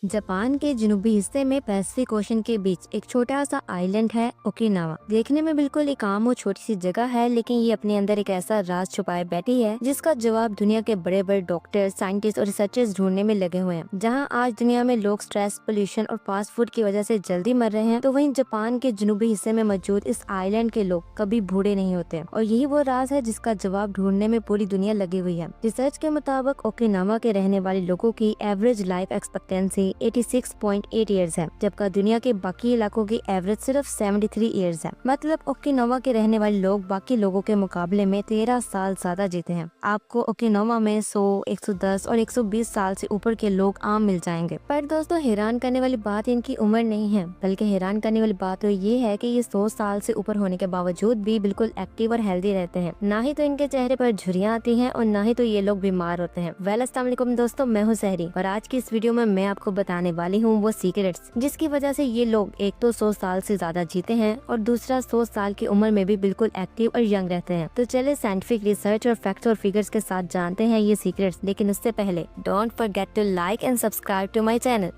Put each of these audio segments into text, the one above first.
Japan के जनूबी हिस्से में पैसिफिक ओशन के बीच एक छोटा सा आइलैंड है ओकिनावा। देखने में बिल्कुल एक आम और छोटी सी जगह है, लेकिन ये अपने अंदर एक ऐसा राज छुपाए बैठी है जिसका जवाब दुनिया के बड़े बड़े डॉक्टर, साइंटिस्ट और रिसर्चर्स ढूंढने में लगे हुए हैं। जहां आज दुनिया में लोग स्ट्रेस, पोल्यूशन और फास्ट फूड की वजह से जल्दी मर रहे हैं, तो वहीं जापान के जनूबी हिस्से में मौजूद इस आइलैंड के लोग कभी बूढ़े नहीं होते। और यही वो राज है जिसका जवाब ढूंढने में पूरी दुनिया लगी हुई है। रिसर्च के मुताबिक ओकिनावा के रहने वाले लोगों की एवरेज लाइफ एक्सपेक्टेंसी 86.8 ईयर्स है, जबकि दुनिया के बाकी इलाकों की एवरेज सिर्फ 73 ईयर्स है। मतलब ओकिनावा के रहने वाले लोग बाकी लोगों के मुकाबले में 13 साल ज्यादा जीते हैं। आपको ओकिनावा में 100, 110 और 120 साल से ऊपर के लोग आम मिल जाएंगे। पर दोस्तों, हैरान करने वाली बात इनकी उम्र नहीं है, बल्कि हैरान करने वाली बात तो ये है कि ये 100 साल से ऊपर होने के बावजूद भी बिल्कुल एक्टिव और हेल्दी रहते हैं। ना ही तो इनके चेहरे पर झुर्रियां आती हैं और ना ही तो ये लोग बीमार होते हैं। अस्सलाम वालेकुम दोस्तों, मैं हूँ सहरी और आज की इस वीडियो में मैं आपको बताने वाली हूँ वो सीक्रेट्स जिसकी वजह से ये लोग एक तो 100 साल से ज्यादा जीते हैं और दूसरा 100 साल की उम्र में भी बिल्कुल एक्टिव और यंग रहते हैं। तो चले साइंटिफिक रिसर्च और फैक्ट्स और फिगर्स के साथ जानते हैं ये सीक्रेट्स। लेकिन उससे पहले don't forget to like and subscribe to my channel.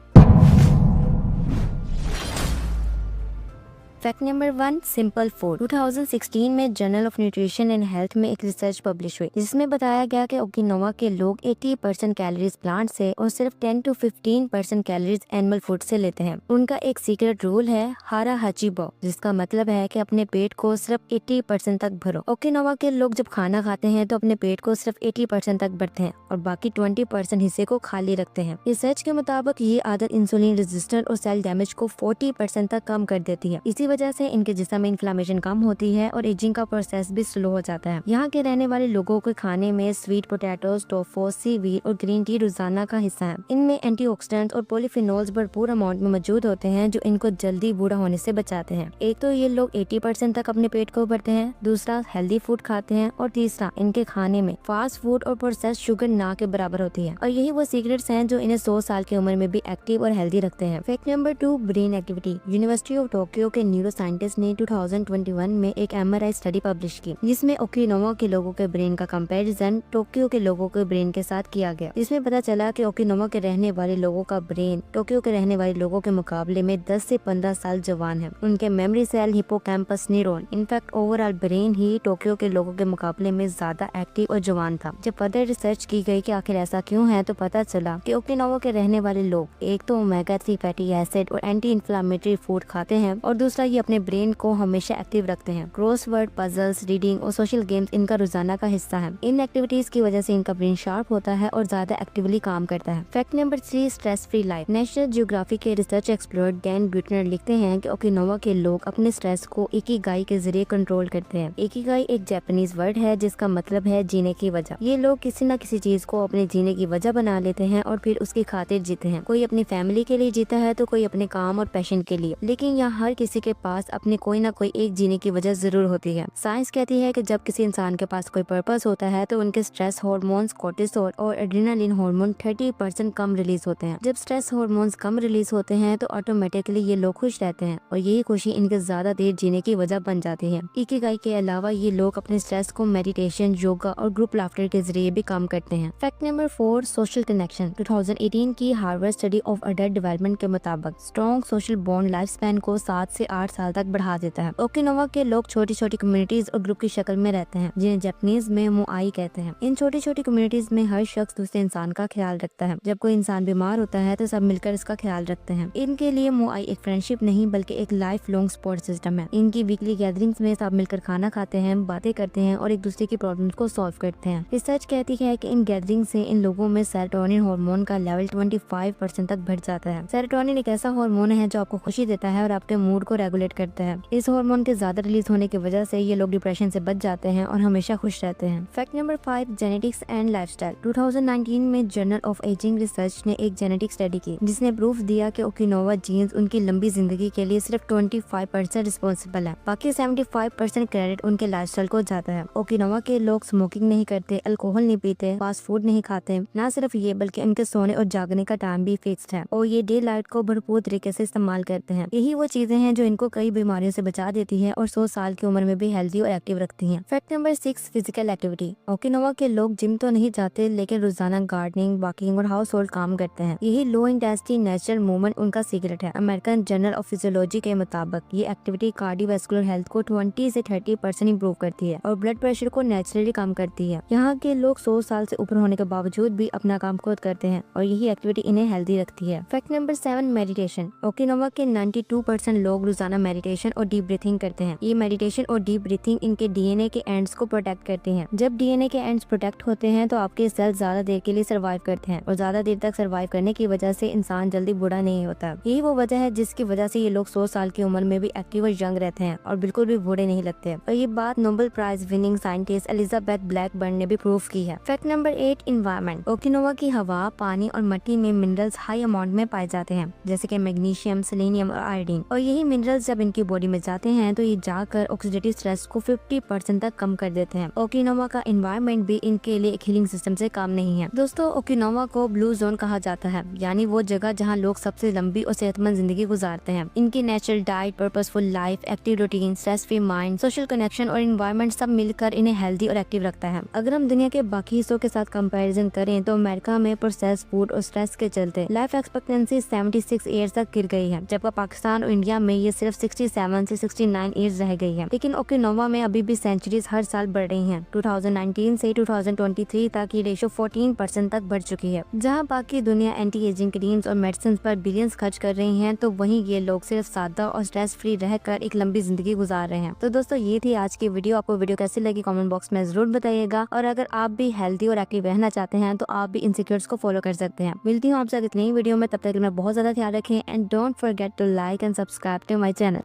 Fact number 1, simple food. 2016 में journal of nutrition and health में एक रिसर्च पब्लिश हुई जिसमें बताया गया कि ओकिनावा के लोग 80% कैलोरीज प्लांट से और सिर्फ 10 to 15% कैलोरीज एनिमल फूड से लेते हैं। उनका एक सीक्रेट रूल है हारा हाचिबो, जिसका मतलब है कि अपने पेट को सिर्फ 80% तक भरो। ओकिनावा के लोग जब खाना खाते हैं तो अपने पेट को सिर्फ 80% तक भरते हैं और बाकी 20% हिस्से को खाली रखते हैं। रिसर्च के मुताबिक ये आदत इंसुलिन रेजिस्टेंट और सेल डैमेज को 40% तक कम कर देती है। इसी वजह से इनके जिस्म में इन्फ्लेमेशन कम होती है और एजिंग का प्रोसेस भी स्लो हो जाता है। यहाँ के रहने वाले लोगों के खाने में स्वीट पोटैटोज, टोफू, सीवीड और ग्रीन टी रोजाना का हिस्सा है। इनमें एंटीऑक्सीडेंट्स और पॉलीफिनोल्स भरपूर अमाउंट में मौजूद होते हैं जो इनको जल्दी बूढ़ा होने से बचाते हैं। एक तो ये लोग 80% तक अपने पेट को भरते हैं, दूसरा हेल्दी फूड खाते हैं और तीसरा इनके खाने में फास्ट फूड और प्रोसेस शुगर ना के बराबर होती है। और यही वो सीक्रेट्स हैं जो इन्हें 100 साल की उम्र में भी एक्टिव और हेल्दी रखते हैं। Fact number 2, brain activity. University of Tokyo के न्यूरो साइंटिस्ट ने 2021 में एक MRI स्टडी पब्लिश की जिसमें ओकिनावा के लोगों के ब्रेन का कंपैरिजन टोक्यो के लोगों के ब्रेन के साथ किया गया। इसमें पता चला कि ओकिनावा के रहने वाले लोगों का ब्रेन टोक्यो के रहने वाले लोगों के मुकाबले में 10 से 15 साल जवान है। उनके memory cell, hippocampus, neuron, in fact overall brain ही टोक्यो के लोगों के मुकाबले में ज्यादा एक्टिव और जवान था। जब फर्दर रिसर्च की गई कि आखिर ऐसा क्यों है, तो पता चला कि ओकिनावा के रहने वाले लोग एक तो ओमेगा 3 फैटी एसिड और एंटी इन्फ्लेमेटरी फूड खाते हैं और दूसरा ये अपने ब्रेन को हमेशा एक्टिव रखते हैं। क्रॉसवर्ड पजल्स, रीडिंग और सोशल गेम्स इनका रोजाना का हिस्सा है। इन एक्टिविटीज की वजह से इनका ब्रेन शार्प होता है और ज्यादा एक्टिवली काम करता है। Fact number 3, stress free life. National geography के रिसर्च एक्सपर्ट डैन ब्यूटनर लिखते हैं कि ओकिनावा के लोग अपने स्ट्रेस को इकिगाई के जरिए कंट्रोल करते हैं। इकिगाई एक जापानीज वर्ड है जिसका मतलब है जीने की वजह। ये लोग किसी न किसी चीज को अपने जीने की वजह बना लेते हैं और फिर उसकी खातिर जीते हैं। कोई अपनी फैमिली के लिए जीता है तो कोई अपने काम और पैशन के लिए, लेकिन यहाँ हर किसी के पास अपने कोई ना कोई एक जीने की वजह जरूर होती है। साइंस कहती है कि जब किसी इंसान के पास कोई पर्पस होता है तो उनके स्ट्रेस हार्मोन्स, कोर्टिसोल और एड्रेनालिन हार्मोन 30% कम रिलीज होते हैं। जब स्ट्रेस हार्मोन्स कम रिलीज होते हैं तो ऑटोमेटिकली ये लोग खुश रहते हैं और यही खुशी इनके ज्यादा देर जीने की वजह बन जाती है। इकिगाई के अलावा ये लोग अपने स्ट्रेस को मेडिटेशन, योगा और ग्रुप लाफ्टर के जरिए भी कम करते हैं। Fact number 4, social connection. 2018 की Harvard study of adult development के मुताबिक strong social bond life span को 7 से 8 साल तक बढ़ा देता है। ओकिनावा के लोग छोटी छोटी कम्युनिटीज और ग्रुप की शक्ल में रहते हैं जिन्हें जापानीज में मोआई कहते हैं। इन छोटी छोटी कम्युनिटीज में हर शख्स दूसरे इंसान का ख्याल रखता है। जब कोई इंसान बीमार होता है तो सब मिलकर इसका ख्याल रखते हैं। इनके लिए मोआई एक फ्रेंडशिप नहीं बल्कि एक लाइफ लॉन्ग सपोर्ट सिस्टम है। इनकी वीकली गैदरिंग्स में सब मिलकर खाना खाते हैं, बातें करते हैं और एक दूसरे की प्रॉब्लम्स को सॉल्व करते हैं। रिसर्च कहती है कि इन गैदरिंग से इन लोगों में सेरोटोनिन हार्मोन का लेवल 25% तक बढ़ जाता है। सेरोटोनिन एक ऐसा हार्मोन है जो आपको खुशी देता है और आपके मूड को रेगुलेट करता है। इस हार्मोन के ज्यादा रिलीज होने की वजह से ये लोग डिप्रेशन से बच जाते हैं और हमेशा खुश रहते हैं। Fact number 5, genetics and lifestyle. 2019 में जर्नल ऑफ एजिंग रिसर्च ने एक जेनेटिक स्टडी की जिसने प्रूफ दिया कि ओकिनावा जीन्स उनकी लंबी जिंदगी के लिए सिर्फ 25% रिस्पॉन्सिबल है। बाकी 75% क्रेडिट उनके लाइफस्टाइल को जाता है। ओकिनावा के लोग स्मोकिंग नहीं करते, अल्कोहल नहीं पीते, फास्ट फूड नहीं खाते। ना सिर्फ ये बल्कि उनके सोने और जागने का टाइम भी फिक्स्ड है और ये डे लाइट को भरपूर तरीके से इस्तेमाल करते हैं। यही वो चीजें हैं जो इनको उनको कई बीमारियों से बचा देती है और 100 साल की उम्र में भी हेल्दी और एक्टिव रखती है। Fact number 6, physical activity. Okinawa के लोग जिम तो नहीं जाते, लेकिन रोजाना गार्डनिंग, वॉकिंग और हाउस होल्ड काम करते हैं। यही लो इंटेंसिटी नेचुरल मूवमेंट उनका सीक्रेट है। अमेरिकन जर्नल ऑफ फिजियोलॉजी के मुताबिक ये एक्टिविटी कार्डियोवैस्कुलर हेल्थ को 20 से 30% इंप्रूव करती है और ब्लड प्रेशर को नेचुरली कम करती है। यहाँ के लोग 100 साल से ऊपर होने के बावजूद भी अपना काम खुद करते हैं और यही एक्टिविटी इन्हें हेल्दी रखती है। Fact number 7, meditation. ओकिनावा के 92% लोग रोजाना मेडिटेशन और डीप ब्रीथिंग करते हैं। ये मेडिटेशन और डीप ब्रीथिंग इनके डीएनए के एंड्स को प्रोटेक्ट करते हैं। जब डीएनए के एंड्स प्रोटेक्ट होते हैं तो आपके सेल्स ज्यादा देर के लिए सर्वाइव करते हैं और ज्यादा देर तक सर्वाइव करने की वजह से इंसान जल्दी बूढ़ा नहीं होता। यही वो वजह है जिसकी वजह से ये लोग 100 साल की उम्र में भी एक्टिव और यंग रहते हैं और बिल्कुल भी बूढ़े नहीं लगते। और ये बात Nobel prize winning scientist Elizabeth Blackburn ने भी प्रूव की है। Fact number 8, environment. ओकिनावा की हवा, पानी और मिट्टी में मिनरल्स हाई अमाउंट में पाए जाते हैं, जैसे कि मैग्नीशियम, सेलेनियम और आयोडीन। और यही मिनरल्स जब इनकी बॉडी में जाते हैं तो ये जाकर ऑक्सीडेटिव स्ट्रेस को 50% तक कम कर देते हैं। ओकिनावा का एनवायरनमेंट भी इनके लिए एक हीलिंग सिस्टम से कम नहीं है। दोस्तों, ओकिनावा को ब्लू जोन कहा जाता है, यानी वो जगह जहाँ लोग सबसे लंबी और सेहतमंद जिंदगी गुजारते हैं। इनकी natural diet, purposeful life, active routine, stress free mind, social connection और एनवायरनमेंट सब मिलकर इन्हें हेल्दी और एक्टिव रखता है। अगर हम दुनिया के बाकी हिस्सों के साथ कंपैरिजन करें तो अमेरिका में प्रोसेस्ड फूड और स्ट्रेस के चलते लाइफ एक्सपेक्टेंसी 76 ईयर्स तक गिर गई है, जबकि पाकिस्तान और इंडिया में ये सिर्फ 67 से 69 ईयर्स रह गई है। लेकिन ओकिनावा में अभी भी सेंचुरीज हर साल बढ़ रही हैं। 2019 से 2023 तक ये रेशो 14% तक बढ़ चुकी है। जहां बाकी दुनिया एंटी एजिंग क्रीम्स और मेडिसिन पर बिलियंस खर्च कर रही हैं, तो वहीं ये लोग सिर्फ सादा और स्ट्रेस फ्री रहकर एक लंबी जिंदगी गुजार रहे हैं। तो दोस्तों, ये थी आज की वीडियो। आपको वीडियो कैसी लगी कमेंट बॉक्स में जरूर बताइएगा। और अगर आप भी हेल्दी और एक्टिव रहना चाहते हैं तो आप भी इन सीक्रेट्स को फॉलो कर सकते हैं। मिलती हूँ आपसे एक नई वीडियो में, तब तक मैं बहुत ज्यादा ध्यान रखें and don't forget to like and subscribe to my channel.